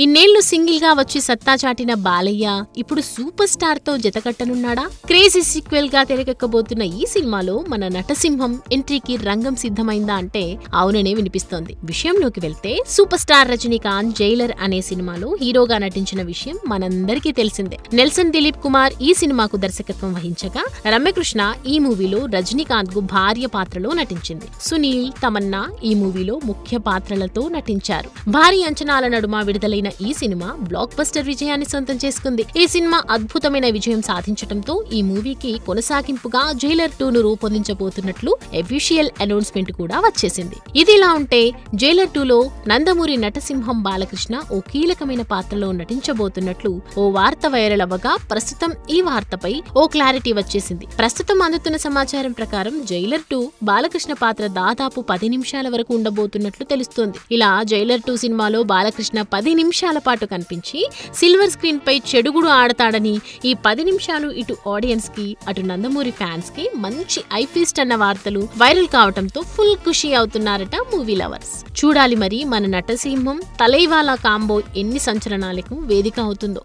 ఇన్నేళ్లు single గా వచ్చి సత్తా చాటిన బాలయ్య ఇప్పుడు సూపర్ స్టార్ తో జతకట్టనున్నాడా? క్రేజీ సీక్వెల్ గా తెరకెక్కబోతున్న ఈ సినిమాలో మన నటసింహం ఎంట్రీకి రంగం సిద్ధమైందా అంటే అవుననే వినిపిస్తోంది. విషయంలోకి వెళ్తే సూపర్ స్టార్ రజనీకాంత్ జైలర్ అనే సినిమాలో హీరోగా నటించిన విషయం మనందరికీ తెలిసిందే. నెల్సన్ దిలీప్ కుమార్ ఈ సినిమాకు దర్శకత్వం వహించగా రమ్యకృష్ణ ఈ మూవీలో రజనీకాంత్ కు భార్య పాత్రలో నటించింది. సునీల్, తమన్నా ఈ మూవీలో ముఖ్య పాత్రలతో నటించారు. భారీ అంచనాల నడుమ విడుదలైన ఈ సినిమా బ్లాక్ బస్టర్ విజయాన్ని సొంతం చేసుకుంది. ఈ సినిమా అద్భుతమైన విజయం సాధించడంతో ఈ మూవీకి కొనసాగింపుగా జైలర్ 2ను రూపొందించబోతున్నట్లు అఫీషియల్ అనౌన్స్మెంట్ కూడా వచ్చేసింది. ఇదిలా ఉంటే జైలర్ 2లో నందమూరి నటసింహం బాలకృష్ణ ఓ కీలకమైన పాత్రలో నటించబోతున్నట్లు ఓ వార్త వైరల్ అవ్వగా ప్రస్తుతం ఈ వార్తపై ఓ క్లారిటీ వచ్చేసింది. ప్రస్తుతం అందుతున్న సమాచారం ప్రకారం జైలర్ 2 బాలకృష్ణ పాత్ర దాదాపు 10 నిమిషాల వరకు ఉండబోతున్నట్లు తెలుస్తోంది. ఇలా జైలర్ 2 సినిమాలో బాలకృష్ణ 10 నిమిషాల పాటు కనిపించి సిల్వర్ స్క్రీన్ పై చెడుగుడు ఆడతాడని ఈ 10 నిమిషాలు ఇటు ఆడియన్స్ కి అటు నందమూరి ఫ్యాన్స్ కి మంచి ఐఫీస్ట్ అన్న వార్తలు వైరల్ కావడంతో ఫుల్ ఖుషి అవుతున్నారట మూవీ లవర్స్. చూడాలి మరి మన నటసింహం తలైవాలా కాంబో ఎన్ని సంచలనాలకు వేదిక అవుతుందో.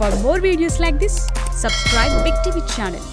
For more videos like this, subscribe Big TV channel.